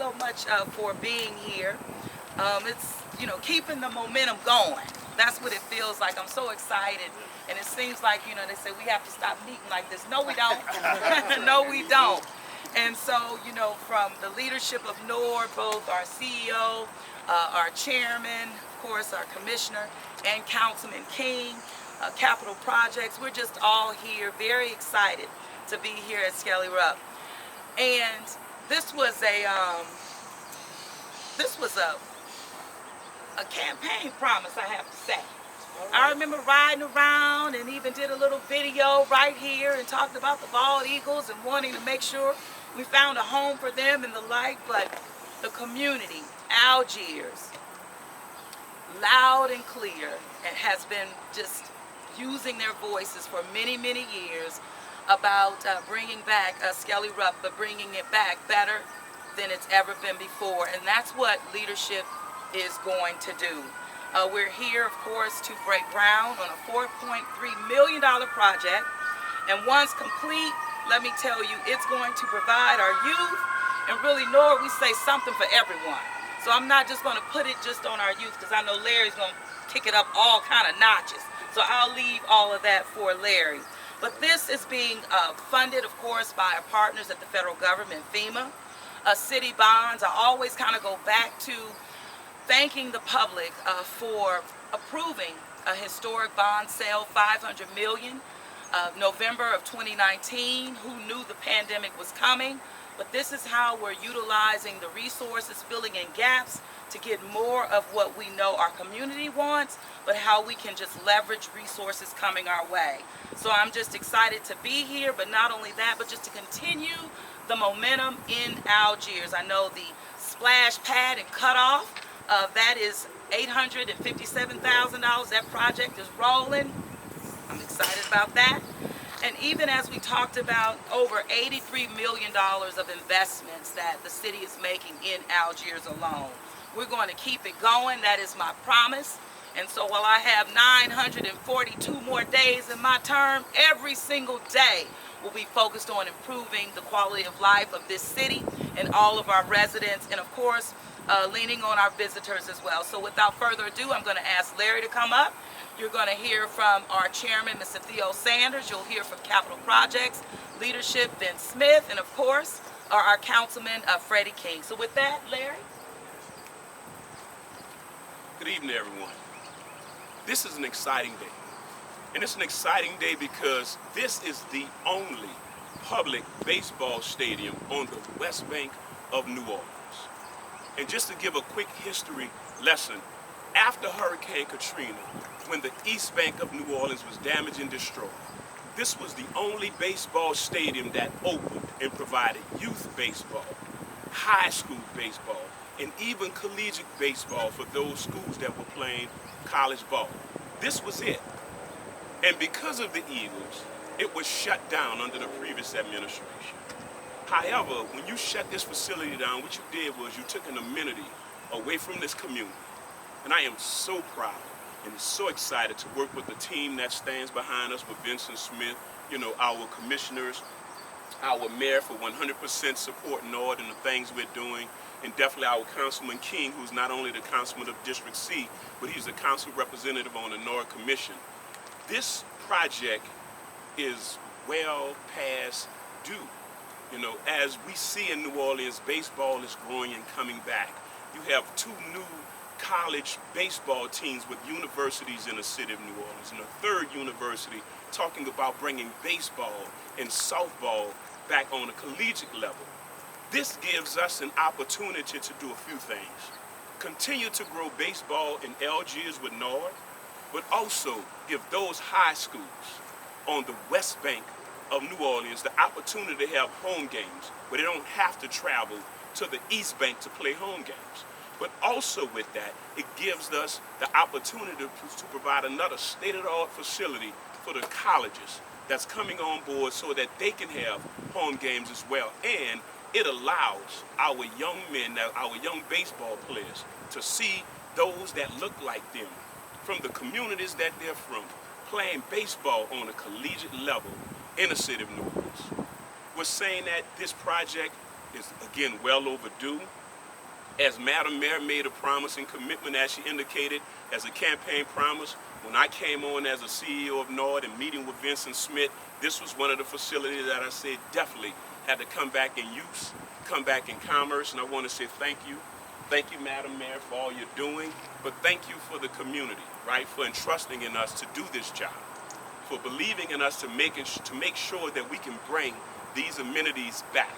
so much for being here. It's, you know, keeping the momentum going. That's what it feels like. I'm so excited. And it seems like, you know, they say we have to stop meeting like this. No, we don't. No, we don't. And so, you know, from the leadership of NORD, both our CEO, our chairman, of course, our commissioner, and Councilman King, Capital Projects, we're just all here, very excited to be here at Skelly Rupp. And this was a campaign promise, I have to say. I remember riding around and even did a little video right here and talked about the bald eagles and wanting to make sure we found a home for them and the like. But the community, Algiers, loud and clear, and has been just using their voices for many, many years about bringing back Skelly Rupp, but bringing it back better than it's ever been before. And that's what leadership is going to do. We're here, of course, to break ground on a $4.3 million project. And once complete, let me tell you, it's going to provide our youth, and really, NORD, we say something for everyone. So I'm not just going to put it just on our youth, because I know Larry's going to kick it up all kind of notches. So I'll leave all of that for Larry. But this is being funded, of course, by our partners at the federal government, FEMA, city bonds. I always kind of go back to thanking the public for approving a historic bond sale, $500 million, November of 2019. Who knew the pandemic was coming? But this is how we're utilizing the resources, filling in gaps to get more of what we know our community wants, but how we can just leverage resources coming our way. So I'm just excited to be here, but not only that, but just to continue the momentum in Algiers. I know the splash pad and cutoff, that is $857,000. That project is rolling. I'm excited about that. And even as we talked about, over $83 million of investments that the city is making in Algiers alone. We're going to keep it going. That is my promise. And so while I have 942 more days in my term, every single day will be focused on improving the quality of life of this city and all of our residents, and of course, leaning on our visitors as well. So without further ado, I'm going to ask Larry to come up. You're going to hear from our chairman, Mr. Theo Sanders. You'll hear from Capital Projects leadership, Vince Smith, and of course, our councilman, Freddie King. So with that, Larry. Good evening, everyone. This is an exciting day. And it's an exciting day because this is the only public baseball stadium on the West Bank of New Orleans. And just to give a quick history lesson, after Hurricane Katrina, when the East Bank of New Orleans was damaged and destroyed, this was the only baseball stadium that opened and provided youth baseball, high school baseball, and even collegiate baseball for those schools that were playing college ball. This was it. And because of the Eagles, it was shut down under the previous administration. However, when you shut this facility down, what you did was you took an amenity away from this community. And I am so proud and so excited to work with the team that stands behind us with Vincent Smith, you know, our commissioners, our mayor for 100% support NORD and the things we're doing, and definitely our Councilman King, who's not only the councilman of District C, but he's the council representative on the NORD Commission. This project is well past due. You know, as we see in New Orleans, baseball is growing and coming back. You have 2 new college baseball teams with universities in the city of New Orleans, and a 3rd university talking about bringing baseball and softball back on a collegiate level. This gives us an opportunity to do a few things. Continue to grow baseball in Algiers with NORD, but also give those high schools on the West Bank of New Orleans the opportunity to have home games where they don't have to travel to the East Bank to play home games. But also with that, it gives us the opportunity to provide another state-of-the-art facility for the colleges that's coming on board so that they can have home games as well. And it allows our young men, our young baseball players, to see those that look like them from the communities that they're from playing baseball on a collegiate level in the city of New Orleans. We're saying that this project is, again, well overdue. As Madam Mayor made a promise and commitment, as she indicated, as a campaign promise, when I came on as a CEO of Nord and meeting with Vincent Smith, this was one of the facilities that I said definitely had to come back in use, come back in commerce, and I want to say thank you. Thank you, Madam Mayor, for all you're doing, but thank you for the community, right, for entrusting in us to do this job, for believing in us to make sure that we can bring these amenities back.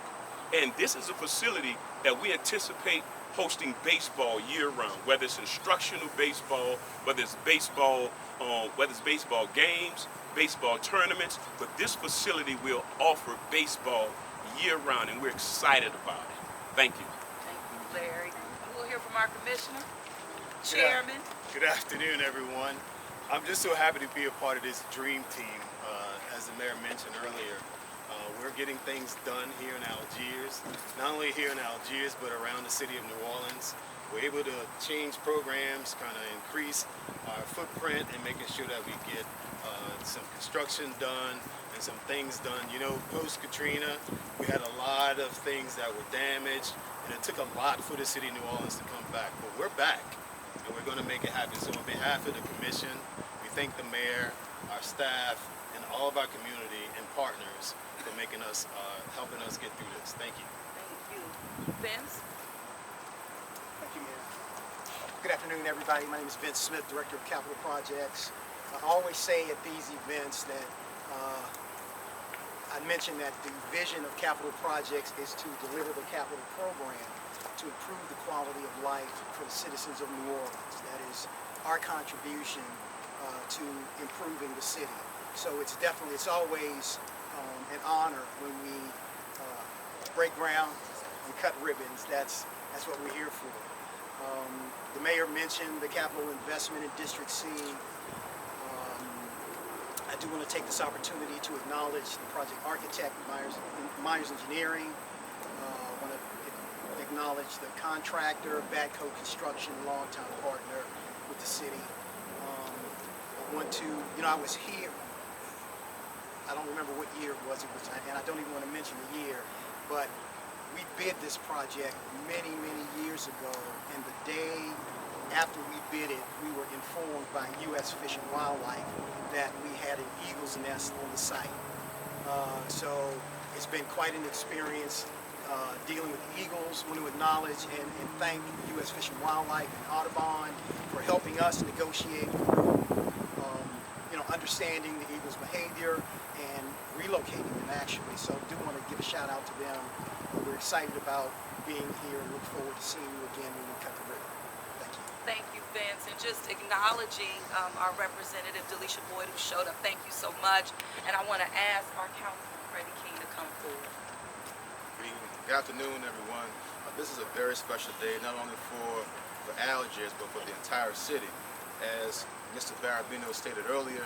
And this is a facility that we anticipate hosting baseball year-round, whether it's instructional baseball, whether it's baseball games, baseball tournaments. But this facility will offer baseball year-round, and we're excited about it. Thank you. Thank you, Larry. We'll hear from our commissioner, chairman. Good afternoon, everyone. I'm just so happy to be a part of this dream team. As the mayor mentioned earlier, we're getting things done here in Algiers, not only here in Algiers, but around the city of New Orleans. We're able to change programs, kind of increase our footprint and making sure that we get some construction done and some things done. You know, post-Katrina, we had a lot of things that were damaged, and it took a lot for the city of New Orleans to come back. But we're back, and we're going to make it happen. So on behalf of the commission, we thank the mayor, our staff, and all of our community and partners for making us, helping us get through this. Thank you. Thank you. Vince? Thank you, Mayor. Good afternoon, everybody. My name is Vince Smith, Director of Capital Projects. I always say at these events that I mention that the vision of Capital Projects is to deliver the capital program to improve the quality of life for the citizens of New Orleans. That is our contribution to improving the city. So it's always an honor when we break ground and cut ribbons. That's what we're here for. The mayor mentioned the capital investment in District C. I do want to take this opportunity to acknowledge the project architect, Myers Engineering. I want to acknowledge the contractor, Badco Construction, longtime partner with the city. I want to, I was here. I don't remember what year it was, and I don't even want to mention the year, but we bid this project many, many years ago, and the day after we bid it, we were informed by U.S. Fish and Wildlife that we had an eagle's nest on the site. So it's been quite an experience dealing with eagles. I want to acknowledge and thank U.S. Fish and Wildlife and Audubon for helping us negotiate through understanding the eagle's behavior and relocating them, actually. So I do want to give a shout out to them. We're excited about being here and look forward to seeing you again when we cut the ribbon. Thank you. Thank you, Vince. And just acknowledging our representative, Delisha Boyd, who showed up. Thank you so much. And I want to ask our councilman, Freddie King, to come forward. Good evening. Good afternoon, everyone. This is a very special day, not only for Algiers, but for the entire city. As Mr. Barabino stated earlier,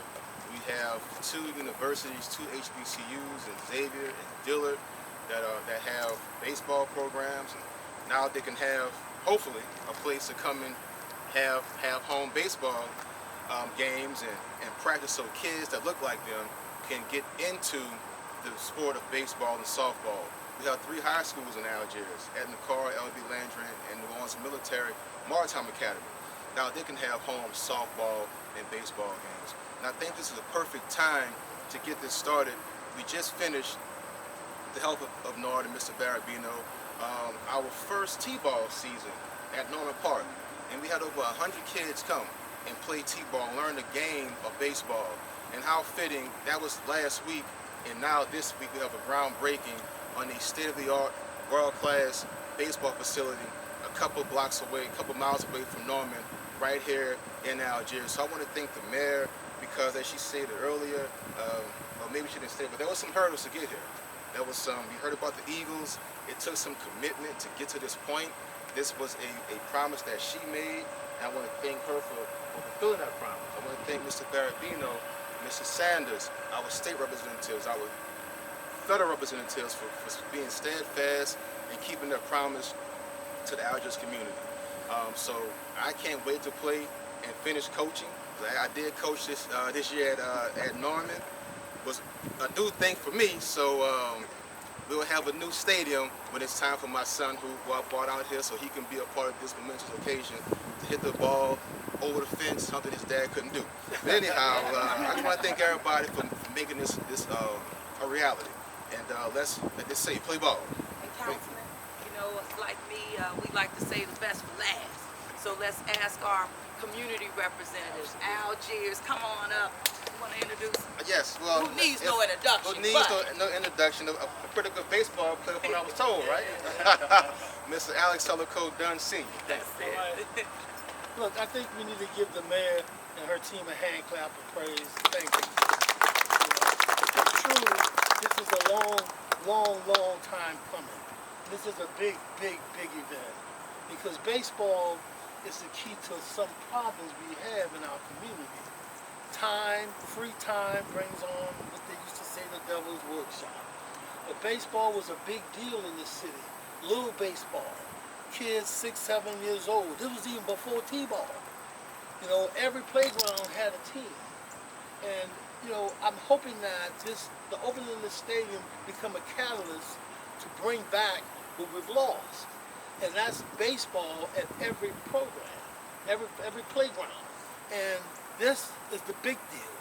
we have 2 universities, 2 HBCUs in Xavier and Dillard that have baseball programs. And now they can have, hopefully, a place to come and have home baseball games and practice, so kids that look like them can get into the sport of baseball and softball. We have 3 high schools in Algiers: Edna Carr, L.B. Landry, and New Orleans Military Maritime Academy. Now they can have home softball and baseball games. And I think this is a perfect time to get this started. We just finished, with the help of Nord and Mr. Barabino, our first T-ball season at Norman Park. And we had over 100 kids come and play T-ball, learn the game of baseball. And how fitting, that was last week, and now this week we have a groundbreaking on a state-of-the-art, world-class baseball facility a couple blocks away, a couple miles away from Norman, right here in Algiers. So I want to thank the mayor, because as she stated earlier, or maybe she didn't say it, but there was some hurdles to get here. There was some, we heard about the Eagles. It took some commitment to get to this point. This was a promise that she made, and I want to thank her for fulfilling that promise. I want to thank Mr. Barabino, Mr. Sanders, our state representatives, our federal representatives for being steadfast and keeping their promise to the Algiers community. So I can't wait to play and finish coaching. I did coach this year at Norman. Was a new thing for me, so we'll have a new stadium when it's time for my son, who I brought out here so he can be a part of this momentous occasion, to hit the ball over the fence, something his dad couldn't do. But anyhow, I just want to thank everybody for making this a reality. And let's say play ball. And Councilman, you know, like me, we like to say the best for last. So let's ask our community representatives. Algiers, come on up. You want to introduce? Yes, well. Who needs no introduction? Who needs no introduction? A pretty good baseball player from what I was told, right? Mr. Alex Tellico Dunn Sr. That's it. Look, I think we need to give the mayor and her team a hand clap of praise. Thank you. Truly, this is a long time coming. This is a big event, because baseball is the key to some problems we have in our community. Free time brings on what they used to say, the devil's workshop. But baseball was a big deal in this city. Little baseball. Kids 6, 7 years old. This was even before T-ball. You know, every playground had a team. And, you know, I'm hoping that the opening of this stadium become a catalyst to bring back what we've lost. And that's baseball at every program, every playground. And this is the big deal.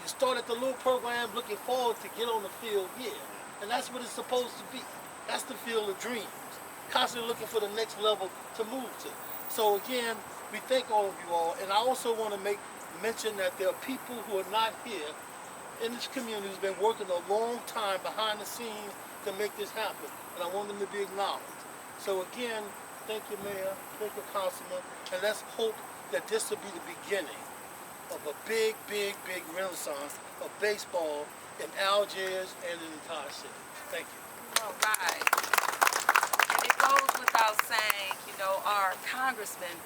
You start at the little program looking forward to get on the field here. And that's what it's supposed to be. That's the field of dreams. Constantly looking for the next level to move to. So again, we thank all of you all. And I also want to mention that there are people who are not here in this community who's been working a long time behind the scenes to make this happen. And I want them to be acknowledged. So again, thank you, Mayor, thank you, Councilman, and let's hope that this will be the beginning of a big renaissance of baseball in Algiers and in the entire city. Thank you. All right. And it goes without saying, you know, our Congressman,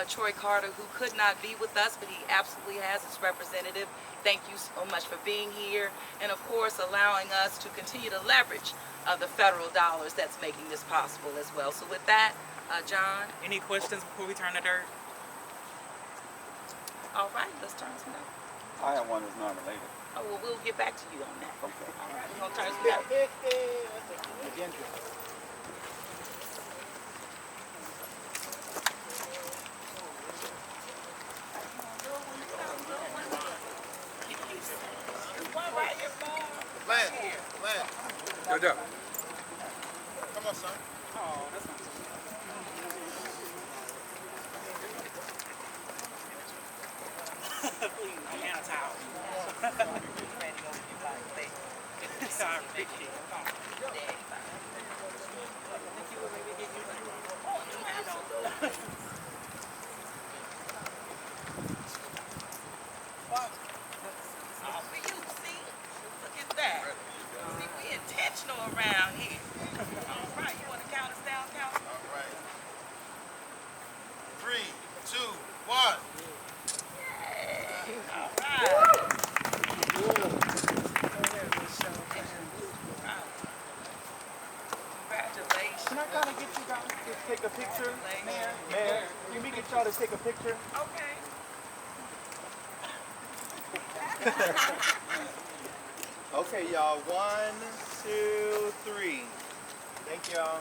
Troy Carter, who could not be with us, but he absolutely has his representative. Thank you so much for being here, and of course allowing us to continue to leverage the federal dollars that's making this possible as well. So with that, John. Any questions before we turn to dirt? All right, let's turn some dirt. I have one that's non-related. Oh, well, we'll get back to you on that. Okay. All right, we're going to turn some dirt. Good job. Come on, son. Oh, that's not please, I'm out of town. I appreciate it. All for you, see? Look at that. See, we intentional around here. All right, you want to count us down, Council? All right. 3, 2, 1. All right. Congratulations. Can I kind of get you guys to take a picture? Mayor, can we get y'all to take a picture? Okay. Okay, y'all. 1, 2, 3. Thank y'all.